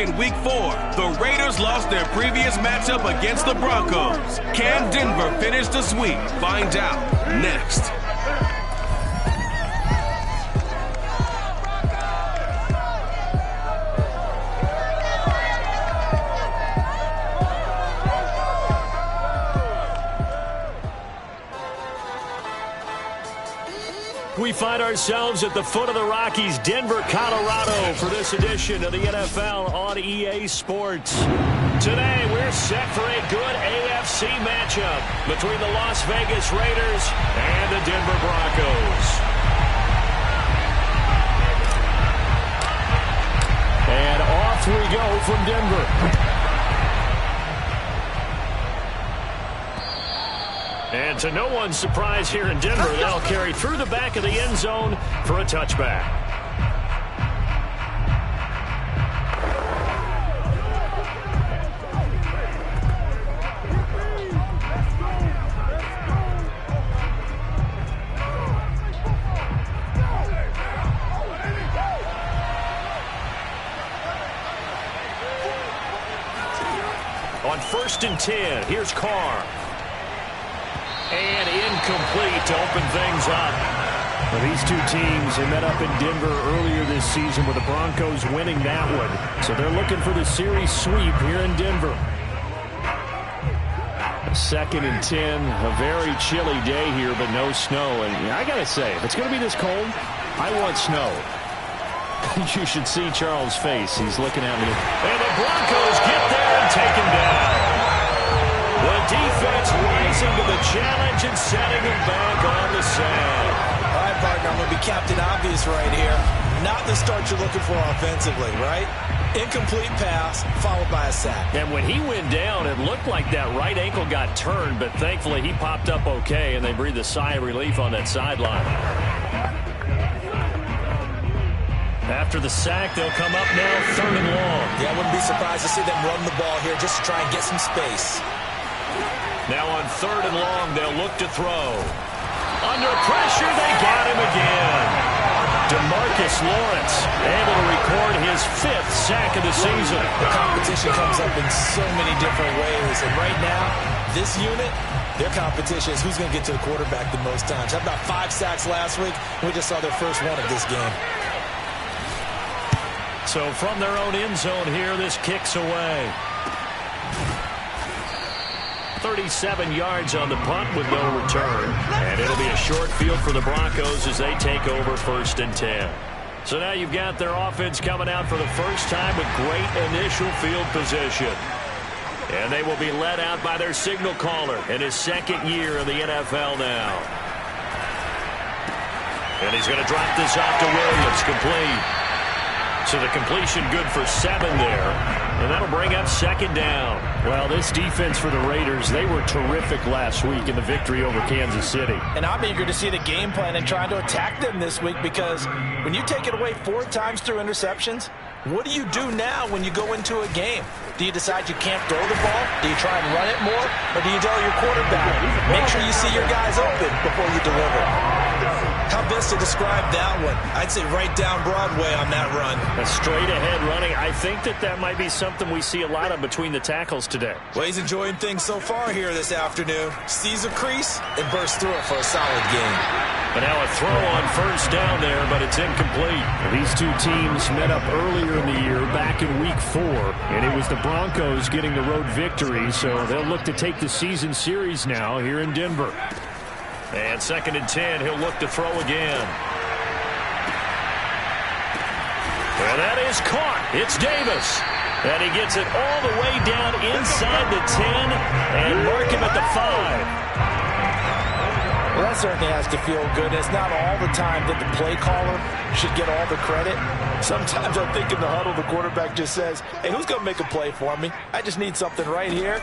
in Week 4. The Raiders lost their previous matchup against the Broncos. Can Denver finish the sweep? Find out next. We find ourselves at the foot of the Rockies, Denver, Colorado, for this edition of the NFL on EA Sports. Today, we're set for a good AFC matchup between the Las Vegas Raiders and the Denver Broncos. And off we go from Denver. And to no one's surprise here in Denver, they'll carry through the back of the end zone for a touchback. On 1st and 10, here's Carr. And incomplete to open things up. Well, these two teams have met up in Denver earlier this season with the Broncos winning that one. So they're looking for the series sweep here in Denver. 2nd and 10, a very chilly day here, but no snow. And I got to say, if it's going to be this cold, I want snow. You should see Charles' face. He's looking at me. And the Broncos get there and take him down. The defense rising to the challenge and setting him back on the sand. All right, partner, I'm going to be Captain Obvious right here. Not the start you're looking for offensively, right? Incomplete pass, followed by a sack. And when he went down, it looked like that right ankle got turned, but thankfully he popped up okay, and they breathed a sigh of relief on that sideline. After the sack, they'll come up now 3rd and long. Yeah, I wouldn't be surprised to see them run the ball here just to try and get some space. Now on 3rd and long, they'll look to throw. Under pressure, they got him again. DeMarcus Lawrence able to record his 5th sack of the season. The competition comes up in so many different ways. And right now, this unit, their competition is who's going to get to the quarterback the most times. Had about 5 sacks last week. We just saw their first one of this game. So from their own end zone here, this kicks away. 37 yards on the punt with no return. And it'll be a short field for the Broncos as they take over 1st and 10. So now you've got their offense coming out for the first time with great initial field position. And they will be led out by their signal caller in his 2nd year in the NFL now. And he's going to drop this off to Williams, complete. So the completion good for 7 there. And that'll bring up 2nd down. Well, this defense for the Raiders, they were terrific last week in the victory over Kansas City. And I'm eager to see the game plan and trying to attack them this week, because when you take it away 4 times through interceptions, what do you do now when you go into a game? Do you decide you can't throw the ball? Do you try and run it more? Or do you tell your quarterback, make sure you see your guys open before you deliver? How best to describe that one? I'd say right down Broadway on that run. A straight-ahead running. I think that might be something we see a lot of between the tackles today. Well, he's enjoying things so far here this afternoon. Sees a crease and bursts through it for a solid game. But now a throw on 1st down there, but it's incomplete. These two teams met up earlier in the year, back in Week 4, and it was the Broncos getting the road victory, so they'll look to take the season series now here in Denver. And 2nd and 10, he'll look to throw again. And that is caught. It's Davis. And he gets it all the way down inside the 10 and mark him at the 5. Well, that certainly has to feel good. It's not all the time that the play caller should get all the credit. Sometimes I think in the huddle, the quarterback just says, hey, who's going to make a play for me? I just need something right here.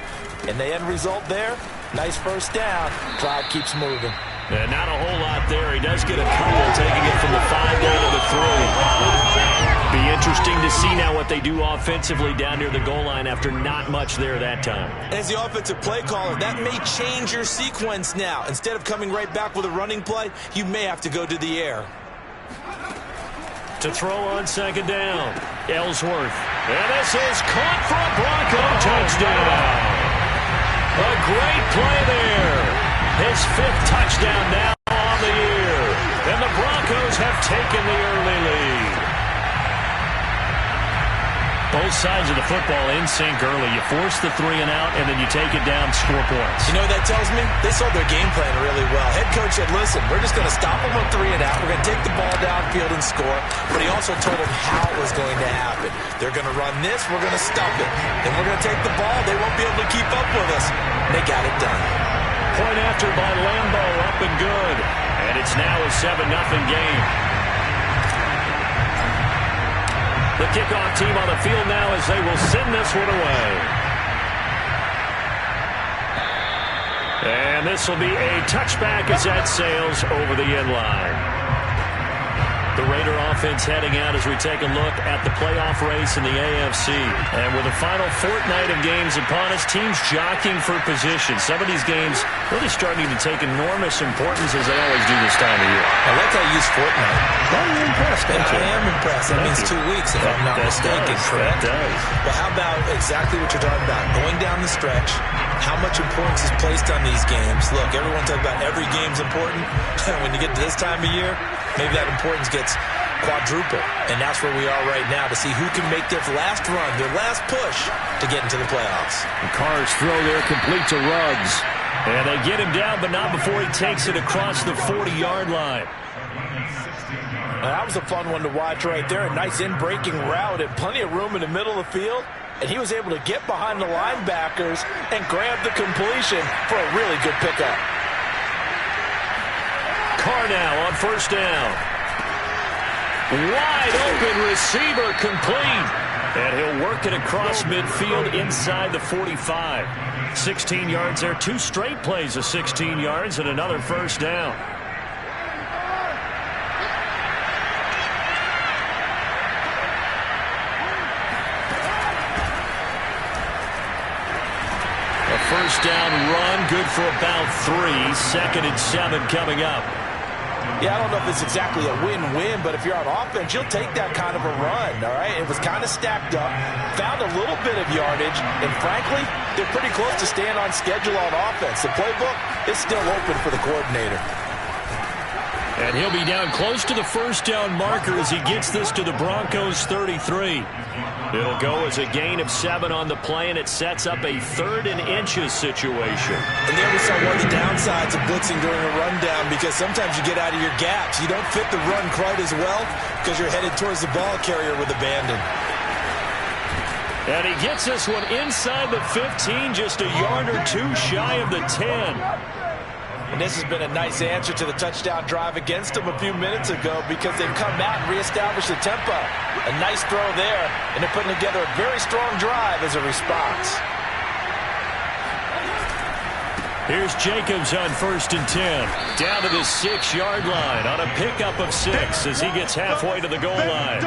And the end result there, nice 1st down. Drive keeps moving. And not a whole lot there. He does get a couple, taking it from the 5 down to the 3. Be interesting to see now what they do offensively down near the goal line after not much there that time. As the offensive play caller, that may change your sequence now. Instead of coming right back with a running play, you may have to go to the air. To throw on 2nd down, Ellsworth. And this is caught for a Bronco touchdown. A great play there. His 5th touchdown now on the year. And the Broncos have taken the early lead. Both sides of the football in sync early. You force the 3 and out, and then you take it down, score points. You know what that tells me? They saw their game plan really well. Head coach said, listen, we're just going to stop them on 3 and out. We're going to take the ball downfield and score. But he also told them how it was going to happen. They're going to run this. We're going to stop it. Then we're going to take the ball. They won't be able to keep up with us. And they got it done. Point after by Lambo, up and good. And it's now a 7-0 game. The kickoff team on the field now as they will send this one away. And this will be a touchback as that sails over the end line. The Raider offense heading out as we take a look at the playoff race in the AFC. And with the final fortnight of games upon us, teams jockeying for position. Some of these games really starting to take enormous importance as they always do this time of year. I like how you use fortnight. Well, you're impressed, don't you? I am impressed. That means 2 weeks, if I'm not mistaken, correct? That does. Well, how about exactly what you're talking about? Going down the stretch, how much importance is placed on these games? Look, everyone talks about every game's important. When you get to this time of year, maybe that importance gets quadruple. And that's where we are right now to see who can make their last run, their last push to get into the playoffs. The Carrs throw there complete to Ruggs. And they get him down, but not before he takes it across the 40-yard line. That was a fun one to watch right there. A nice in-breaking route and plenty of room in the middle of the field. And he was able to get behind the linebackers and grab the completion for a really good pickup. Carr now on first down. Wide open receiver complete. And he'll work it across midfield inside the 45. 16 yards there. 2 straight plays of 16 yards and another first down. A first down run, good for about 3. 2nd and 7 coming up. Yeah, I don't know if it's exactly a win-win, but if you're on offense, you'll take that kind of a run, all right? It was kind of stacked up, found a little bit of yardage, and frankly, they're pretty close to staying on schedule on offense. The playbook is still open for the coordinator. And he'll be down close to the first down marker as he gets this to the Broncos 33. It'll go as a gain of 7 on the play, and it sets up a 3rd and inches situation. And there we saw one of the downsides of blitzing during a rundown, because sometimes you get out of your gaps. You don't fit the run quite as well because you're headed towards the ball carrier with abandon. And he gets this one inside the 15, just a yard or 2 shy of the 10. And this has been a nice answer to the touchdown drive against them a few minutes ago, because they've come out and reestablished the tempo. A nice throw there, and they're putting together a very strong drive as a response. Here's Jacobs on 1st and 10. Down to the 6-yard line on a pickup of 6 as he gets halfway to the goal line.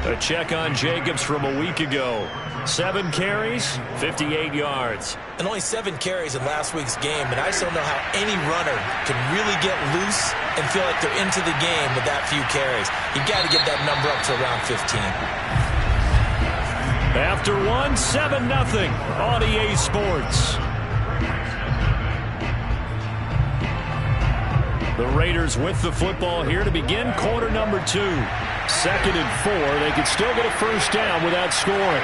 A check on Jacobs from a week ago. 7 carries, 58 yards. And only 7 carries in last week's game, and I just don't know how any runner can really get loose and feel like they're into the game with that few carries. You've got to get that number up to around 15. After 1, 7-0 on EA Sports. The Raiders with the football here to begin quarter number 2. 2nd and 4. They could still get a first down without scoring.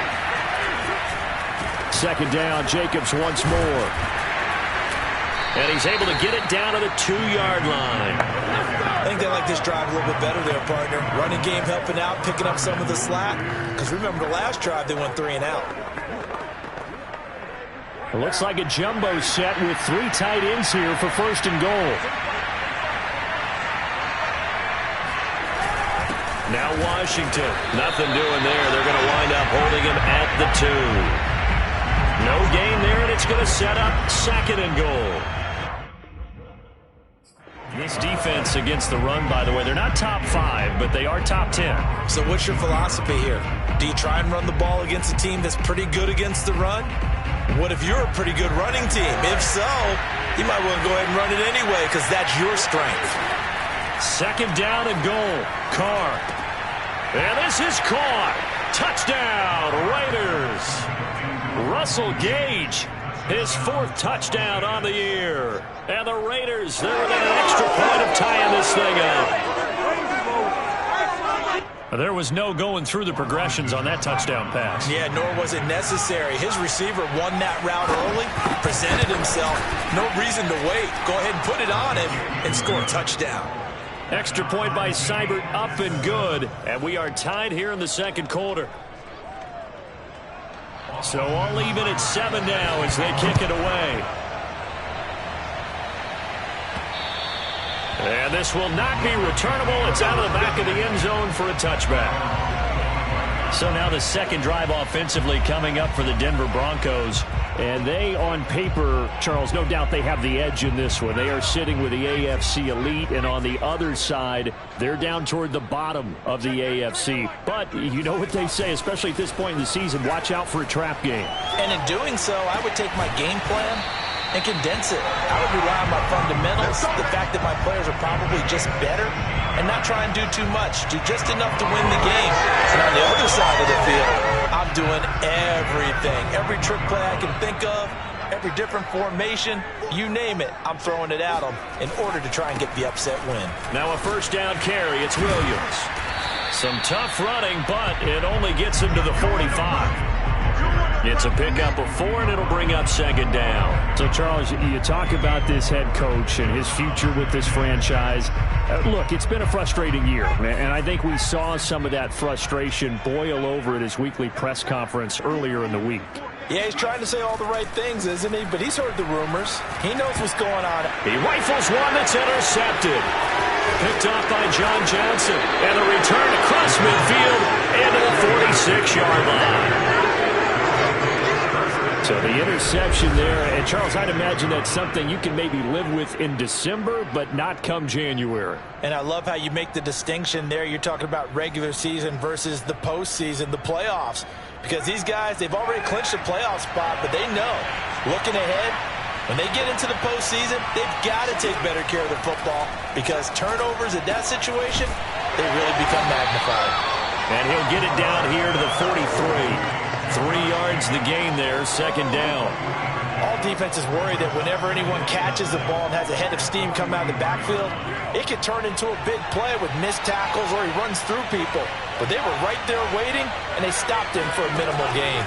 2nd down, Jacobs once more. And he's able to get it down to the 2-yard line. I think they like this drive a little bit better there, partner. Running game helping out, picking up some of the slack. Because remember the last drive, they went 3 and out. It looks like a jumbo set with 3 tight ends here for 1st and goal. Now Washington. Nothing doing there. They're going to wind up holding him at the 2. No gain there, and it's going to set up 2nd and goal. This defense against the run, by the way, they're not top 5, but they are top 10. So what's your philosophy here? Do you try and run the ball against a team that's pretty good against the run? What if you're a pretty good running team? If so, you might want to go ahead and run it anyway, because that's your strength. 2nd down and goal. Carr. And this is caught. touchdown, Raiders. Russell Gage, his 4th touchdown on the year. And the Raiders, they're within an extra point of tying this thing up. There was no going through the progressions on that touchdown pass. Yeah, nor was it necessary. His receiver won that route early, presented himself. No reason to wait. Go ahead and put it on him and score a touchdown. Extra point by Seibert, up and good. And we are tied here in the second quarter. So all even at 7 now as they kick it away. And this will not be returnable. It's out of the back of the end zone for a touchback. So now the second drive offensively coming up for the Denver Broncos. And they, on paper, Charles, no doubt they have the edge in this one. They are sitting with the AFC elite, and on the other side, they're down toward the bottom of the AFC. But you know what they say, especially at this point in the season, watch out for a trap game. And in doing so, I would take my game plan and condense it. I would rely on my fundamentals, the fact that my players are probably just better, and not try and do too much, do just enough to win the game. And on the other side of the field, I'm doing everything. Every trick play I can think of, every different formation, you name it, I'm throwing it at them in order to try and get the upset win. Now a first down carry, it's Williams. Some tough running, but it only gets him to the 45. It's a pickup of 4, and it'll bring up second down. So, Charles, you talk about this head coach and his future with this franchise. Look, it's been a frustrating year, and I think we saw some of that frustration boil over at his weekly press conference earlier in the week. Yeah, he's trying to say all the right things, isn't he? But he's heard the rumors. He knows what's going on. He rifles one that's intercepted. Picked off by John Johnson. And a return across midfield into the 46-yard line. So the interception there, and Charles, I'd imagine that's something you can maybe live with in December, but not come January. And I love how you make the distinction there. You're talking about regular season versus the postseason, the playoffs. Because these guys, they've already clinched a playoff spot, but they know, looking ahead, when they get into the postseason, they've got to take better care of the football because turnovers in that situation, they really become magnified. And he'll get it down here to the 43. 3 yards the gain there, second down. All defenses worry that whenever anyone catches the ball and has a head of steam come out of the backfield, it could turn into a big play with missed tackles or he runs through people. But they were right there waiting, and they stopped him for a minimal gain.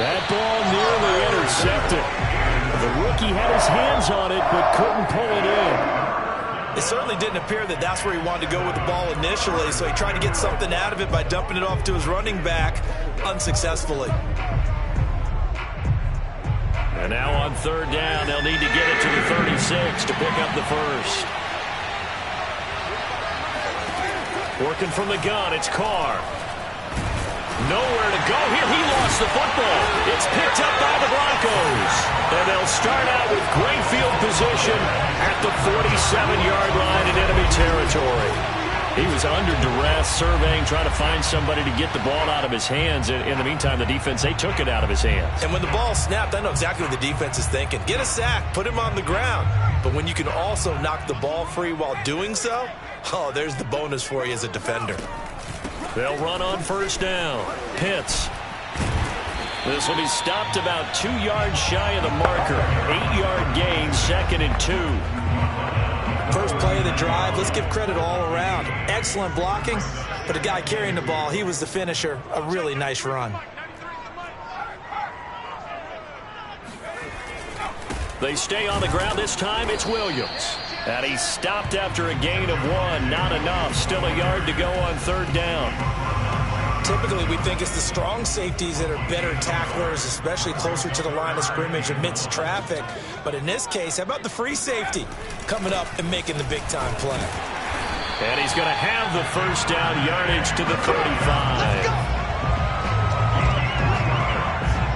That ball nearly intercepted. The rookie had his hands on it, but couldn't pull it in. It certainly didn't appear that that's where he wanted to go with the ball initially, so he tried to get something out of it by dumping it off to his running back unsuccessfully. And now on third down, they'll need to get it to the 36 to pick up the first. Working from the gun, it's Carr. Nowhere to go here. He lost the football. It's picked up by the Broncos. And they'll start out with great field position at the 47-yard line in enemy territory. He was under duress, surveying, trying to find somebody to get the ball out of his hands. In the meantime, the defense, they took it out of his hands. And when the ball snapped, I know exactly what the defense is thinking. Get a sack, put him on the ground. But when you can also knock the ball free while doing so, oh, there's the bonus for you as a defender. They'll run on first down. Pitts. This will be stopped about 2 yards shy of the marker. 8-yard gain, second and 2. First play of the drive, let's give credit all around. Excellent blocking, but the guy carrying the ball, he was the finisher. A really nice run. They stay on the ground. This time it's Williams. And he stopped after a gain of 1. Not enough. Still a yard to go on third down. Typically, we think it's the strong safeties that are better tacklers, especially closer to the line of scrimmage amidst traffic. But in this case, how about the free safety coming up and making the big-time play? And he's going to have the first down, yardage to the 35.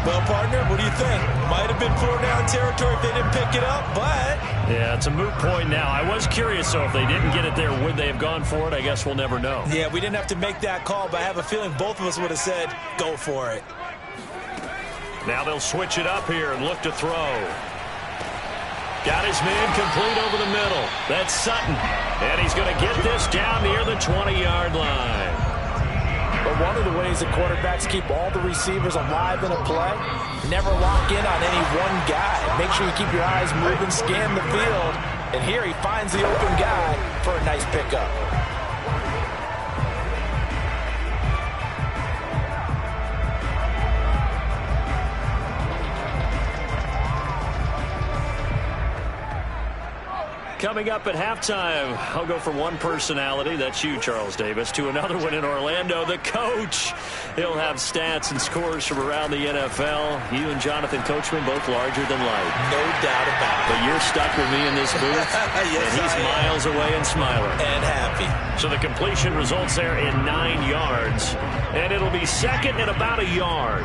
Well, partner, what do you think? Might have been 4-down territory if they didn't pick it up, but... Yeah, it's a moot point now. I was curious, so if they didn't get it there, would they have gone for it? I guess we'll never know. Yeah, we didn't have to make that call, but I have a feeling both of us would have said, go for it. Now they'll switch it up here and look to throw. Got his man complete over the middle. That's Sutton. And he's going to get this down near the 20-yard line. But one of the ways that quarterbacks keep all the receivers alive in a play, never lock in on any one guy. Make sure you keep your eyes moving, scan the field. And here he finds the open guy for a nice pickup. Coming up at halftime, I'll go from one personality, that's you, Charles Davis, to another one in Orlando, the coach. He'll have stats and scores from around the NFL. You and Jonathan Coachman both larger than life. No doubt about it. But you're stuck with me in this booth, yes, and he's miles away and smiling. And happy. So the completion results there in 9 yards, and it'll be second and about a yard.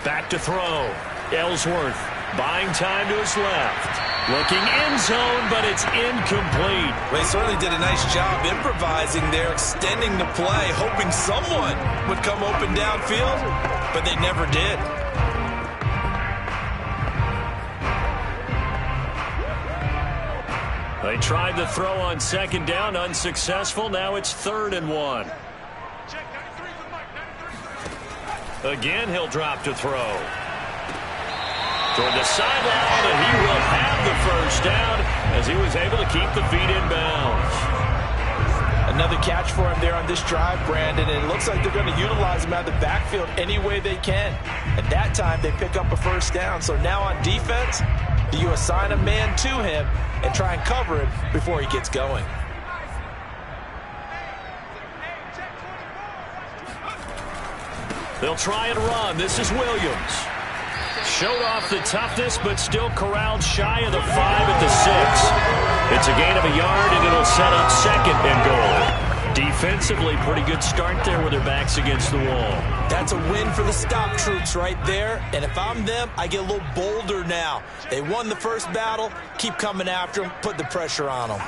Back to throw. Ellsworth buying time to his left. Looking end zone, but it's incomplete. They certainly did a nice job improvising there, extending the play, hoping someone would come open downfield, but they never did. They tried the throw on second down, unsuccessful. Now it's 3rd and 1. Again, he'll drop to throw. Toward the sideline, and he will have the first down as he was able to keep the feet in bounds. Another catch for him there on this drive, Brandon, and it looks like they're going to utilize him out of the backfield any way they can. And that time, they pick up a first down. So now on defense, do you assign a man to him and try and cover him before he gets going? They'll try and run. This is Williams. Showed off the toughness, but still corralled shy of the 5 at the 6. It's a gain of a yard, and it'll set up 2nd and goal. Defensively, pretty good start there with their backs against the wall. That's a win for the stop troops right there. And if I'm them, I get a little bolder now. They won the first battle. Keep coming after them. Put the pressure on them.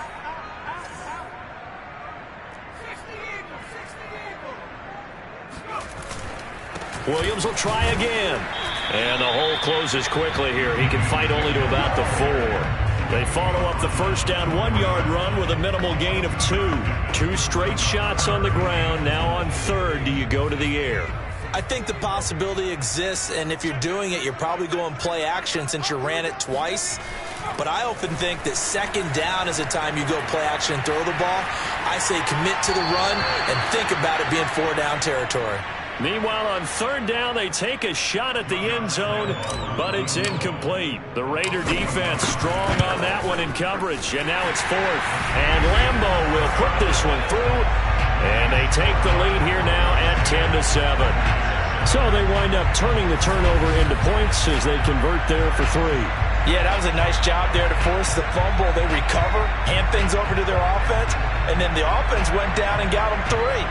Williams will try again. And the hole closes quickly here. He can fight only to about the 4. They follow up the first down 1-yard run with a minimal gain of 2. 2 straight shots on the ground. Now on 3rd, do you go to the air? I think the possibility exists, and if you're doing it, you're probably going play action since you ran it twice. But I often think that 2nd down is the time you go play action and throw the ball. I say commit to the run and think about it being 4-down territory. Meanwhile, on 3rd down, they take a shot at the end zone, but it's incomplete. The Raider defense strong on that one in coverage, and now it's 4th. And Lambo will put this one through, and they take the lead here now at 10-7. So they wind up turning the turnover into points as they convert there for 3. Yeah, that was a nice job there to force the fumble. They recover, hand things over to their offense, and then the offense went down and got them 3.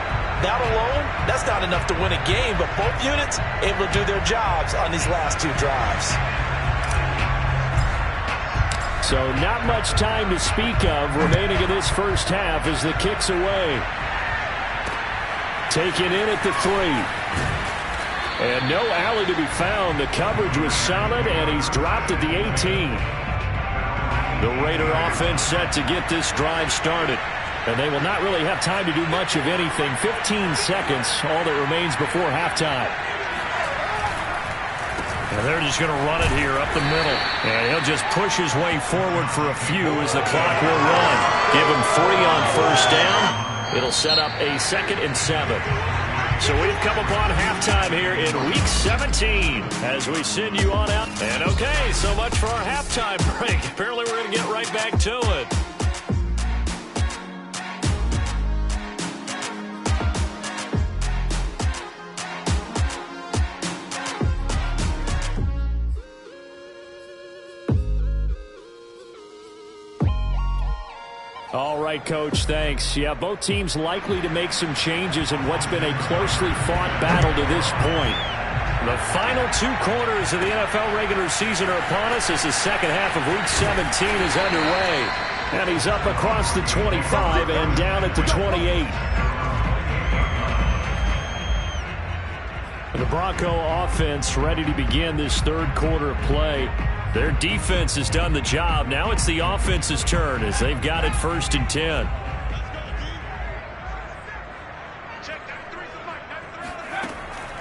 That alone, that's not enough to win a game, but both units able to do their jobs on these last 2 drives. So not much time to speak of remaining in this first half as the kick's away. Taken in at the 3. And no alley to be found. The coverage was solid, and he's dropped at the 18. The Raider offense set to get this drive started. And they will not really have time to do much of anything. 15 seconds, all that remains before halftime. And they're just going to run it here up the middle. And he'll just push his way forward for a few as the clock will run. Give him 3 on first down. It'll set up a 2nd and 7. So we've come upon halftime here in Week 17 as we send you on out. And okay, so much for our halftime break. Apparently we're going to get right back to it. All right, Coach, thanks. Yeah, both teams likely to make some changes in what's been a closely fought battle to this point. The final 2 quarters of the NFL regular season are upon us as the second half of Week 17 is underway. And he's up across the 25 and down at the 28. The Bronco offense ready to begin this third quarter of play. Their defense has done the job. Now it's the offense's turn as they've got it 1st and 10.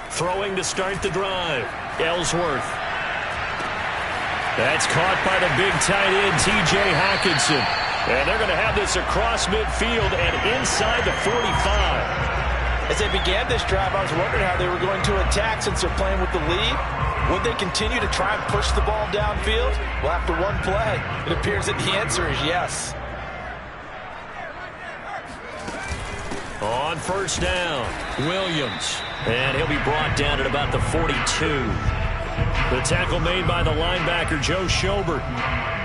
Throwing to start the drive. Ellsworth. That's caught by the big tight end, T.J. Hockenson. And they're going to have this across midfield and inside the 45. As they began this drive, I was wondering how they were going to attack since they're playing with the lead. Would they continue to try and push the ball downfield? Well, after one play, it appears that the answer is yes. On 1st down, Williams. And he'll be brought down at about the 42. The tackle made by the linebacker, Joe Schobert.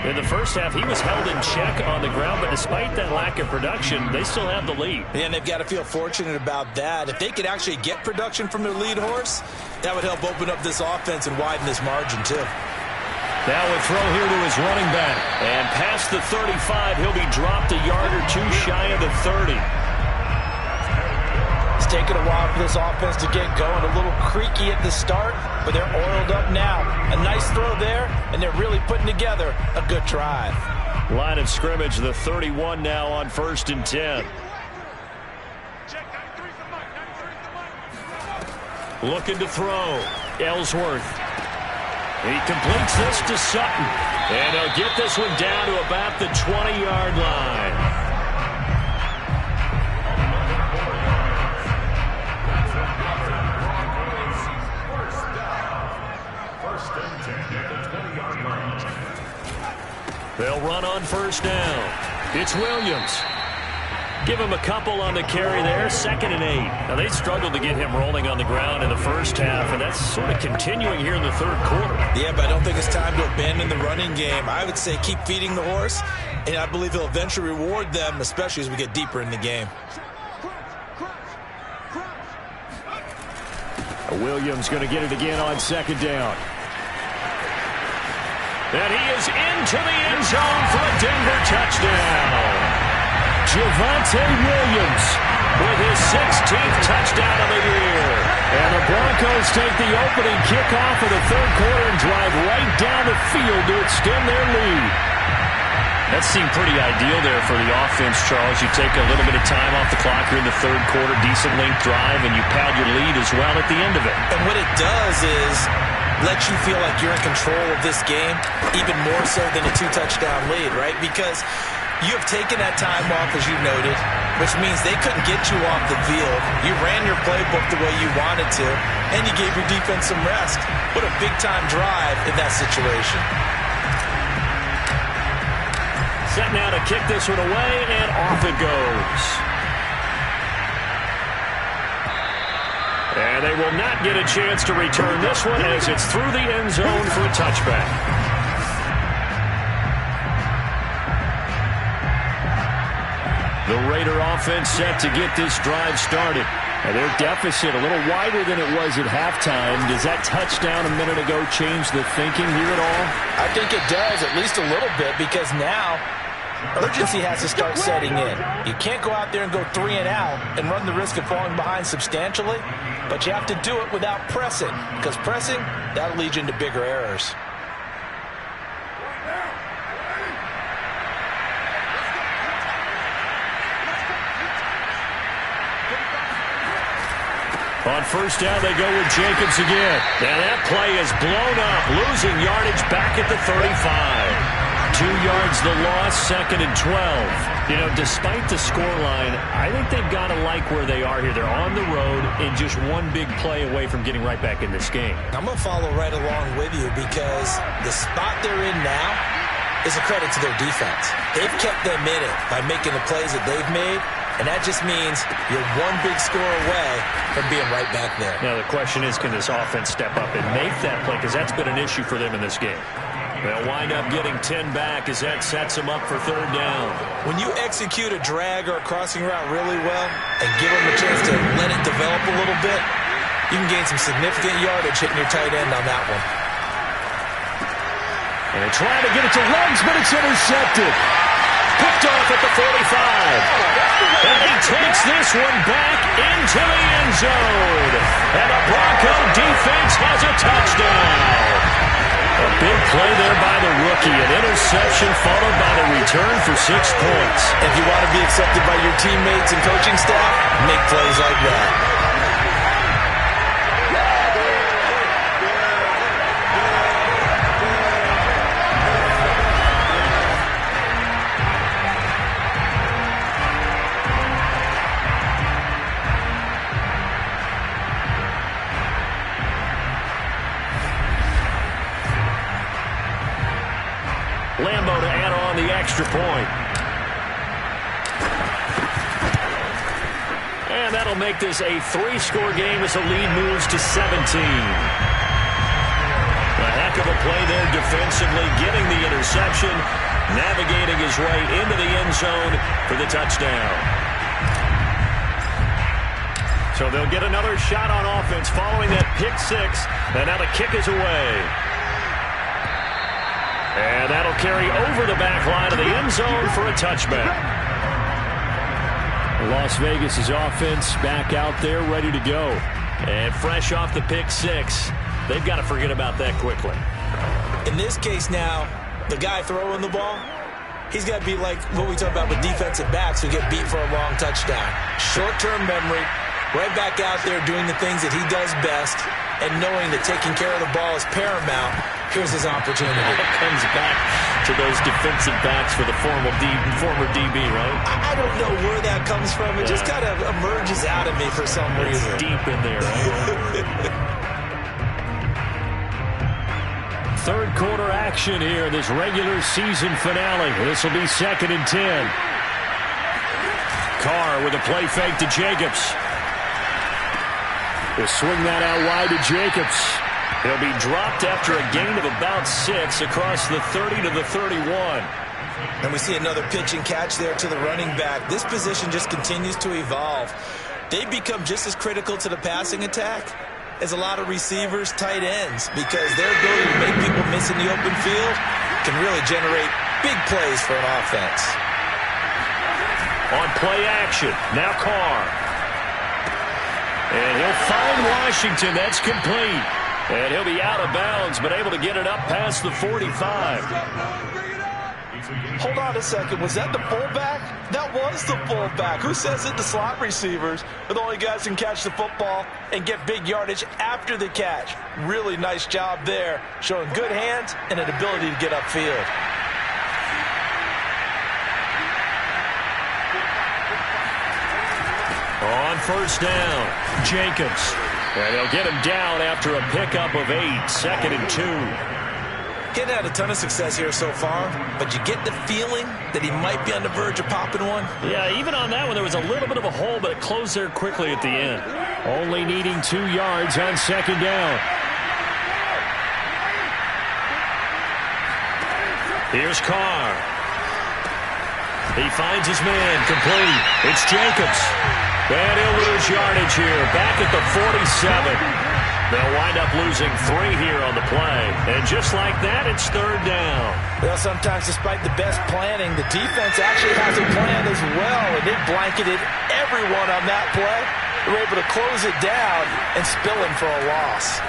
In the first half, he was held in check on the ground, but despite that lack of production, they still have the lead. And they've got to feel fortunate about that. If they could actually get production from their lead horse, that would help open up this offense and widen this margin, too. Now a throw here to his running back. And past the 35, he'll be dropped a yard or two shy of the 30. It's taken a while for this offense to get going. A little creaky at the start, but they're oiled up now. A nice throw there, and they're really putting together a good drive. Line of scrimmage, the 31 now on 1st and 10. Looking to throw. Ellsworth. He completes this to Sutton. And he'll get this one down to about the 20-yard line. They'll run on 1st down. It's Williams. Give him a couple on the carry there. 2nd and 8. Now, they struggled to get him rolling on the ground in the first half, and that's sort of continuing here in the third quarter. Yeah, but I don't think it's time to abandon the running game. I would say keep feeding the horse, and I believe he'll eventually reward them, especially as we get deeper in the game. Williams going to get it again on 2nd down. And he is into the end zone for a Denver touchdown. Javonte Williams with his 16th touchdown of the year. And the Broncos take the opening kickoff of the third quarter and drive right down the field to extend their lead. That seemed pretty ideal there for the offense, Charles. You take a little bit of time off the clock here in the third quarter, decent length drive, and you pad your lead as well at the end of it. And what it does is let you feel like you're in control of this game, even more so than a 2-touchdown lead, right? Because you have taken that time off, as you noted, which means they couldn't get you off the field. You ran your playbook the way you wanted to, and you gave your defense some rest. What a big-time drive in that situation. Set now to kick this one away, and off it goes. And they will not get a chance to return this one as it's through the end zone for a touchback. The Raider offense set to get this drive started. And their deficit a little wider than it was at halftime. Does that touchdown a minute ago change the thinking here at all? I think it does, at least a little bit, because now urgency has to start setting in. You can't go out there and go 3 and out and run the risk of falling behind substantially, but you have to do it without pressing, because pressing, that'll lead you into bigger errors. On 1st down, they go with Jacobs again. Now that play is blown up, losing yardage back at the 35. 2 yards the loss, 2nd and 12. You know, despite the scoreline, I think they've got to like where they are here. They're on the road and just one big play away from getting right back in this game. I'm going to follow right along with you because the spot they're in now is a credit to their defense. They've kept them in it by making the plays that they've made, and that just means you're one big score away from being right back there. Now the question is, can this offense step up and make that play? Because that's been an issue for them in this game. They'll wind up getting 10 back as that sets them up for 3rd down. When you execute a drag or a crossing route really well and give them a chance to let it develop a little bit, you can gain some significant yardage hitting your tight end on that one. And they're trying to get it to Ruggs, but it's intercepted. Picked off at the 45. And he takes this one back into the end zone. And the Bronco defense has a touchdown. A big play there by the rookie. An interception followed by the return for 6 points. If you want to be accepted by your teammates and coaching staff, make plays like that. Lambo to add on the extra point. And that'll make this a 3-score game as the lead moves to 17. A heck of a play there defensively, getting the interception, navigating his way into the end zone for the touchdown. So they'll get another shot on offense following that pick 6, and now the kick is away. And that'll carry over the back line of the end zone for a touchback. Las Vegas' offense back out there ready to go. And fresh off the pick 6, they've got to forget about that quickly. In this case now, the guy throwing the ball, he's got to be like what we talk about with defensive backs who get beat for a long touchdown. Short-term memory, right back out there doing the things that he does best, and knowing that taking care of the ball is paramount. Here's his opportunity. It comes back to those defensive backs for the former DB, right? I don't know where that comes from. It just kind of emerges out of me for some reason. It's deep in there, right? Third quarter action here, this regular season finale. This will be 2nd and 10. Carr with a play fake to Jacobs. He'll swing that out wide to Jacobs. He'll be dropped after a gain of about 6 across the 30 to the 31. And we see another pitch and catch there to the running back. This position just continues to evolve. They become just as critical to the passing attack as a lot of receivers, tight ends, because their ability to make people miss in the open field can really generate big plays for an offense. On play action, now Carr. And he'll find Washington. That's complete. And he'll be out of bounds, but able to get it up past the 45. Hold on a second. Was that the fullback? That was the fullback. Who says it? The slot receivers are the only guys who can catch the football and get big yardage after the catch. Really nice job there, showing good hands and an ability to get upfield. On first down, Jacobs. And they'll get him down after a pickup of 8, 2nd and 2. Getting had a ton of success here so far, but you get the feeling that he might be on the verge of popping one. Yeah, even on that one, there was a little bit of a hole, but it closed there quickly at the end. Only needing 2 yards on 2nd down. Here's Carr. He finds his man, complete. It's Jacobs. And he'll lose yardage here, back at the 47. They'll wind up losing 3 here on the play. And just like that, it's 3rd down. Well, sometimes despite the best planning, the defense actually has a plan as well. And they blanketed everyone on that play. They were able to close it down and spill him for a loss.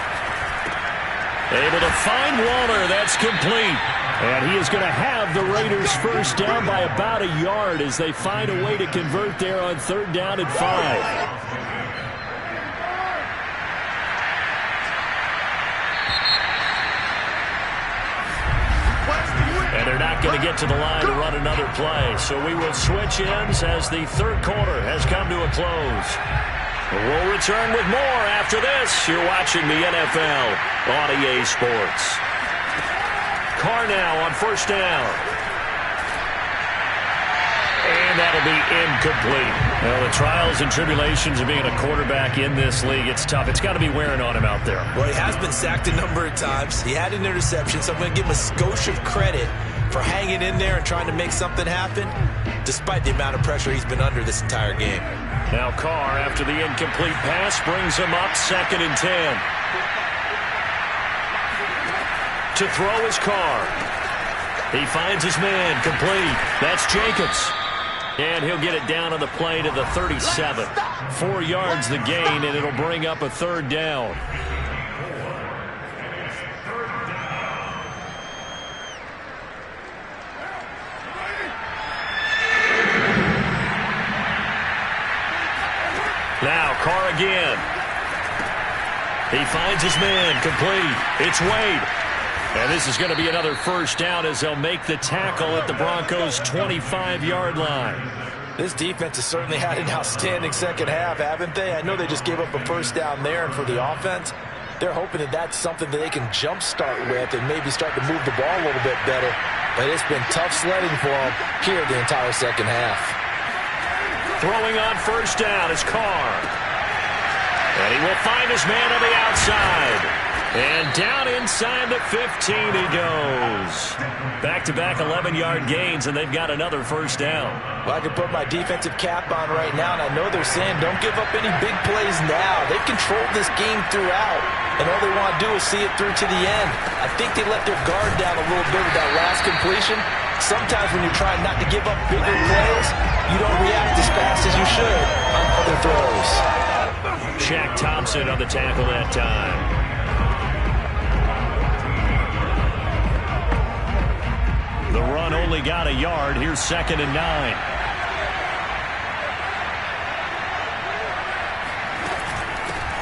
Able to find Waller. That's complete. And he is going to have the Raiders first down by about a yard as they find a way to convert there on 3rd down and 5. And they're not going to get to the line to run another play. So we will switch ends as the 3rd quarter has come to a close. We'll return with more after this. You're watching the NFL on EA Sports. Carr now on first down. And that'll be incomplete. Well, the trials and tribulations of being a quarterback in this league, it's tough. It's got to be wearing on him out there. Well, he has been sacked a number of times. He had an interception, so I'm going to give him a skosh of credit for hanging in there and trying to make something happen, despite the amount of pressure he's been under this entire game. Now Carr, after the incomplete pass, brings him up 2nd and 10. To throw is Carr. He finds his man, complete. That's Jacobs. And he'll get it down on the play to the 37. 4 yards the gain, and it'll bring up a 3rd down. Now Carr again. He finds his man, complete. It's Wade. And this is going to be another first down as they'll make the tackle at the Broncos' 25-yard line. This defense has certainly had an outstanding second half, haven't they? I know they just gave up a first down there, and for the offense, they're hoping that that's something that they can jumpstart with and maybe start to move the ball a little bit better. But it's been tough sledding for them here the entire second half. Throwing on first down is Carr. And he will find his man on the outside. And down inside the 15 he goes. Back-to-back 11-yard gains, and they've got another first down. Well, I can put my defensive cap on right now, and I know they're saying don't give up any big plays now. They've controlled this game throughout, and all they want to do is see it through to the end. I think they let their guard down a little bit with that last completion. Sometimes when you're trying not to give up bigger plays, you don't react as fast as you should on other throws. Shaq Thompson on the tackle that time. The run only got a yard. Here's 2nd and 9.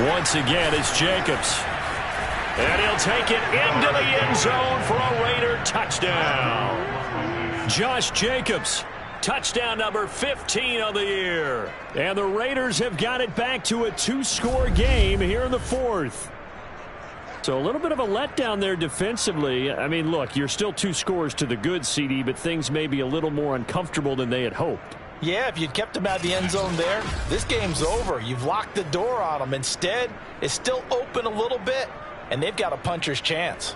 Once again, it's Jacobs. And he'll take it into the end zone for a Raider touchdown. Josh Jacobs, touchdown number 15 on the year. And the Raiders have got it back to a 2-score game here in the 4th. So a little bit of a letdown there defensively. I mean, look, you're still 2 scores to the good, CD, but things may be a little more uncomfortable than they had hoped. Yeah, if you'd kept them out of the end zone there, this game's over. You've locked the door on them. Instead, it's still open a little bit, and they've got a puncher's chance.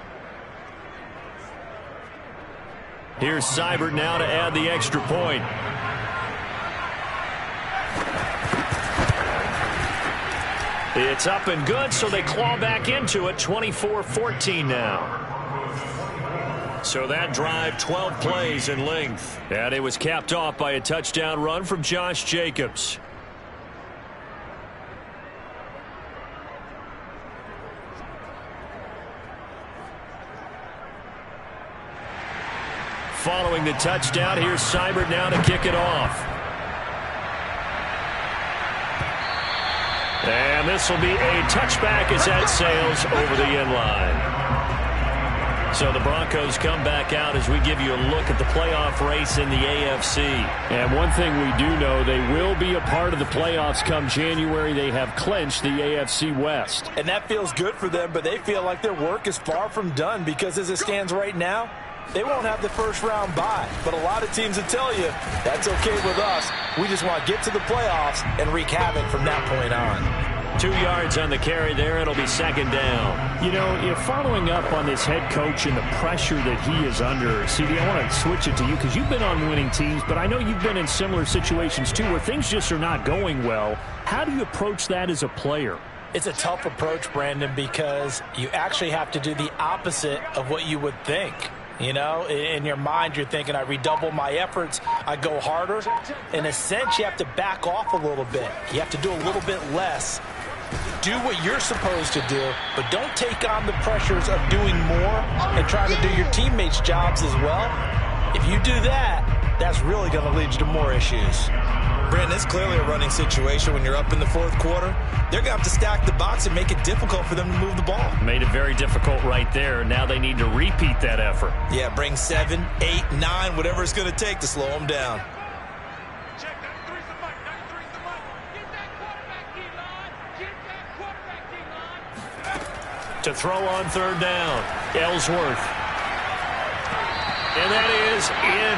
Here's Seibert now to add the extra point. It's up and good, so they claw back into it, 24-14 now. So that drive, 12 plays in length. And it was capped off by a touchdown run from Josh Jacobs. Following the touchdown, here's Seibert now to kick it off. And this will be a touchback as that sails over the end line. So the Broncos come back out as we give you a look at the playoff race in the AFC. And one thing we do know, they will be a part of the playoffs come January. They have clinched the AFC West. And that feels good for them, but they feel like their work is far from done because as it stands right now, they won't have the first-round bye. But a lot of teams will tell you, that's okay with us. We just want to get to the playoffs and wreak havoc from that point on. 2 yards on the carry there. It'll be 2nd down. You know, following up on this head coach and the pressure that he is under, CD, I want to switch it to you because you've been on winning teams, but I know you've been in similar situations too where things just are not going well. How do you approach that as a player? It's a tough approach, Brandon, because you actually have to do the opposite of what you would think. You know, in your mind, you're thinking, I redouble my efforts, I go harder. In a sense, you have to back off a little bit. You have to do a little bit less. Do what you're supposed to do, but don't take on the pressures of doing more and trying to do your teammates' jobs as well. If you do that, that's really going to lead you to more issues. Brandon, it's clearly a running situation when you're up in the 4th quarter. They're going to have to stack the box and make it difficult for them to move the ball. Made it very difficult right there. Now they need to repeat that effort. Yeah, bring 7, 8, 9, whatever it's going to take to slow them down. To throw on 3rd down, Ellsworth. And that is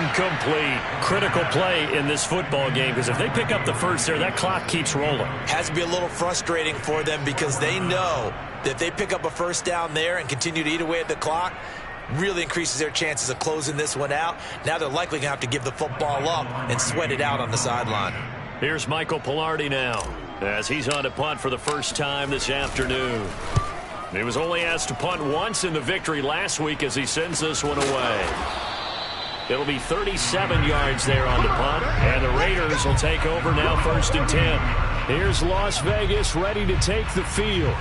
incomplete. Critical play in this football game because if they pick up the first there, that clock keeps rolling. Has to be a little frustrating for them because they know that if they pick up a first down there and continue to eat away at the clock, really increases their chances of closing this one out. Now they're likely going to have to give the football up and sweat it out on the sideline. Here's Michael Palardy now as he's on to punt for the first time this afternoon. He was only asked to punt once in the victory last week as he sends this one away. It'll be 37 yards there on the punt, and the Raiders will take over now 1st and 10. Here's Las Vegas ready to take the field.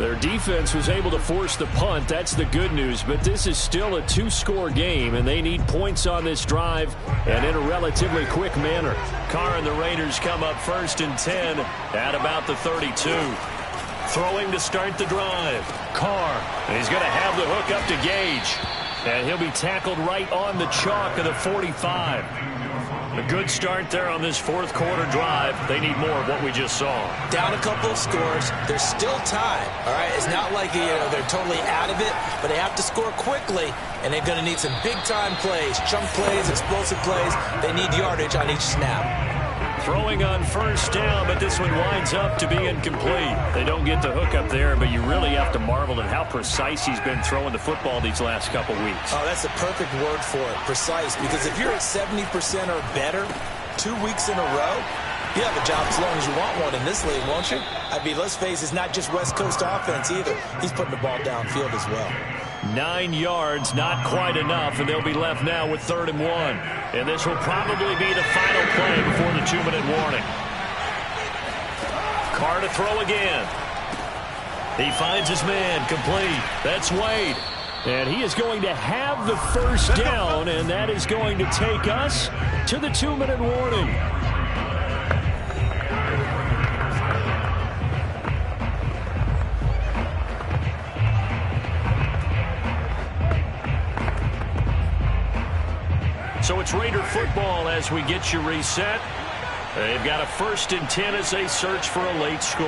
Their defense was able to force the punt. That's the good news. But this is still a two-score game, and they need points on this drive and in a relatively quick manner. Carr and the Raiders come up 1st and 10 at about the 32. Throwing to start the drive. Carr. And he's going to have the hook up to Gage. And he'll be tackled right on the chalk of the 45. A good start there on this fourth quarter drive. They need more of what we just saw. Down a couple of scores. There's still time. All right, it's not like they're totally out of it, but they have to score quickly, and they're going to need some big-time plays, chunk plays, explosive plays. They need yardage on each snap. Throwing on 1st down, but this one winds up to be incomplete. They don't get the hook up there, but you really have to marvel at how precise he's been throwing the football these last couple weeks. Oh, that's the perfect word for it, precise, because if you're at 70% or better 2 weeks in a row, you have a job as long as you want one in this league, won't you? I mean, let's face it, it's not just West Coast offense either. He's putting the ball downfield as well. 9 yards, not quite enough, and they'll be left now with 3rd and 1. And this will probably be the final play before the 2-minute warning. Carr to throw again. He finds his man, complete. That's Wade. And he is going to have the 1st down, and that is going to take us to the 2-minute warning. So it's Raider football as we get you reset. They've got a 1st and 10 as they search for a late score.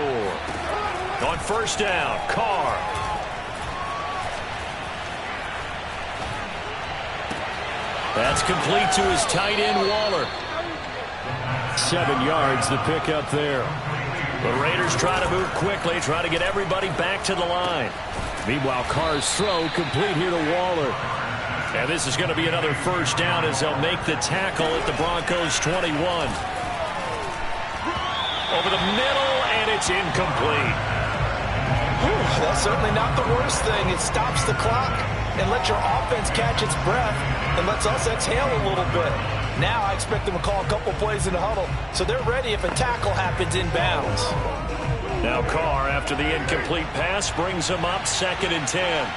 On 1st down, Carr. That's complete to his tight end, Waller. 7 yards, the pickup there. The Raiders try to move quickly, try to get everybody back to the line. Meanwhile, Carr's throw complete here to Waller. And this is going to be another 1st down as they'll make the tackle at the Broncos' 21. Over the middle, and it's incomplete. Whew, that's certainly not the worst thing. It stops the clock and lets your offense catch its breath and lets us exhale a little bit. Now I expect them to call a couple plays in the huddle, so they're ready if a tackle happens inbounds. Now Carr, after the incomplete pass, brings him up 2nd and 10.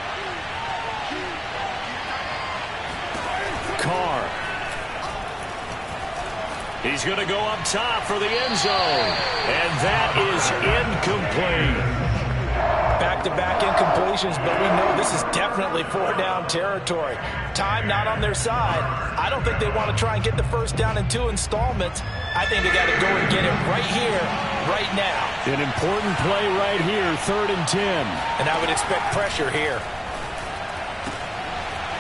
Carr. He's going to go up top for the end zone. And that is incomplete. Back-to-back incompletions, but we know this is definitely 4-down territory. Time not on their side. I don't think they want to try and get the 1st down in 2 installments. I think they got to go and get it right here, right now. An important play right here, 3rd and 10. And I would expect pressure here.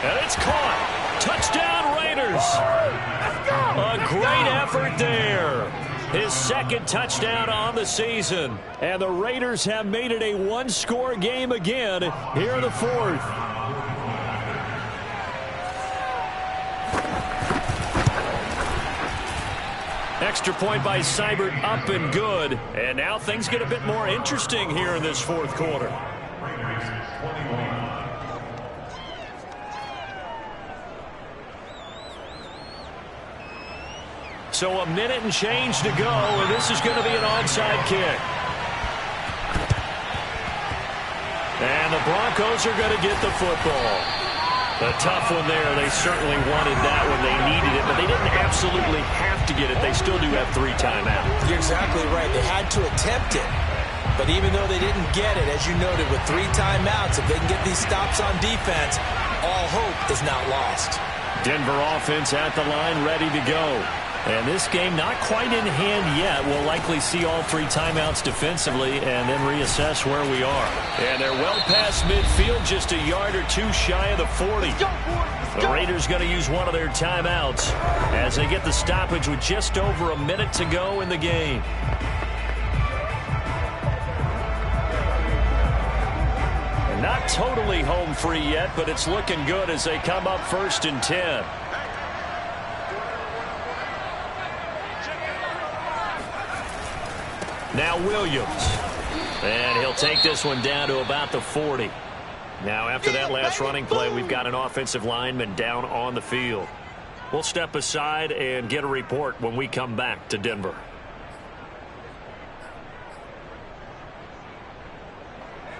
And it's caught. Touchdown, Raiders. A great effort there. His 2nd touchdown on the season. And the Raiders have made it a 1-score game again here in the 4th. Extra point by Seibert, up and good. And now things get a bit more interesting here in this 4th quarter. So a minute and change to go, and this is going to be an onside kick. And the Broncos are going to get the football. A tough one there. They certainly wanted that when they needed it, but they didn't absolutely have to get it. They still do have 3 timeouts. You're exactly right. They had to attempt it. But even though they didn't get it, as you noted, with 3 timeouts, if they can get these stops on defense, all hope is not lost. Denver offense at the line, ready to go. And this game not quite in hand yet. We'll likely see all 3 timeouts defensively and then reassess where we are. And they're well past midfield, just a yard or 2 shy of the 40. The Raiders going to use one of their timeouts as they get the stoppage with just over a minute to go in the game. And not totally home free yet, but it's looking good as they come up 1st and 10. Now Williams. And he'll take this one down to about the 40. Now after that last running play, we've got an offensive lineman down on the field. We'll step aside and get a report when we come back to Denver.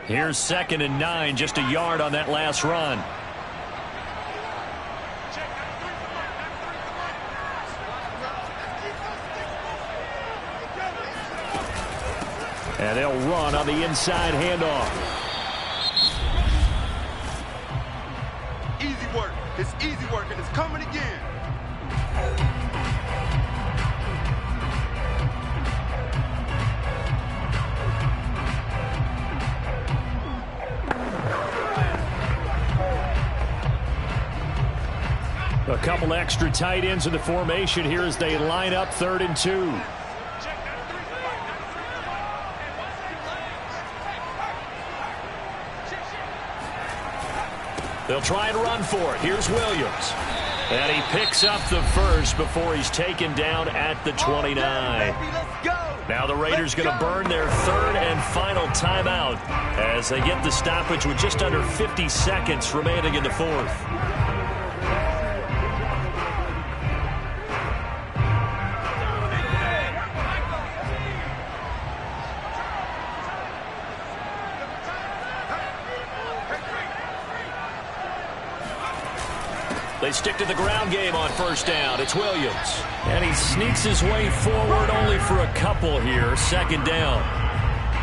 Here's 2nd and 9, just a yard on that last run. And they'll run on the inside handoff. Easy work. It's easy work, and it's coming again. A couple extra tight ends in the formation here as they line up 3rd and 2. They'll try and run for it. Here's Williams. And he picks up the first before he's taken down at the 29. Now the Raiders going to burn their 3rd and final timeout as they get the stoppage with just under 50 seconds remaining in the 4th. They stick to the ground game on 1st down. It's Williams. And he sneaks his way forward only for a couple here. 2nd down.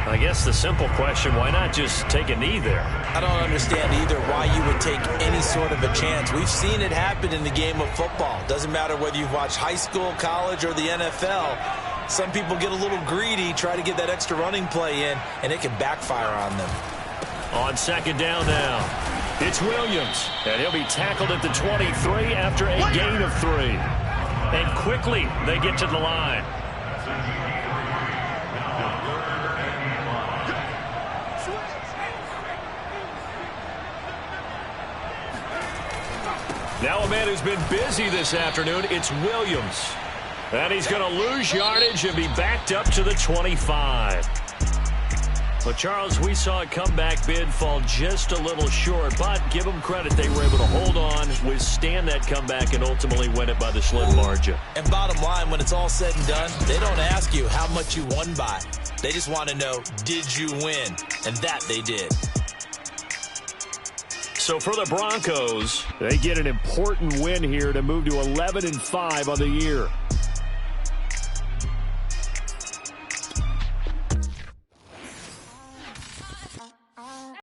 I guess the simple question, why not just take a knee there? I don't understand either why you would take any sort of a chance. We've seen it happen in the game of football. Doesn't matter whether you've watched high school, college, or the NFL. Some people get a little greedy, try to get that extra running play in, and it can backfire on them. On 2nd down now. It's Williams, and he'll be tackled at the 23 after a gain of 3. And quickly, they get to the line. Now a man who's been busy this afternoon, it's Williams. And he's going to lose yardage and be backed up to the 25. But, Charles, we saw a comeback bid fall just a little short, but give them credit. They were able to hold on, withstand that comeback, and ultimately win it by the slim margin. And bottom line, when it's all said and done, they don't ask you how much you won by. They just want to know, did you win? And that they did. So for the Broncos, they get an important win here to move to 11-5 on the year.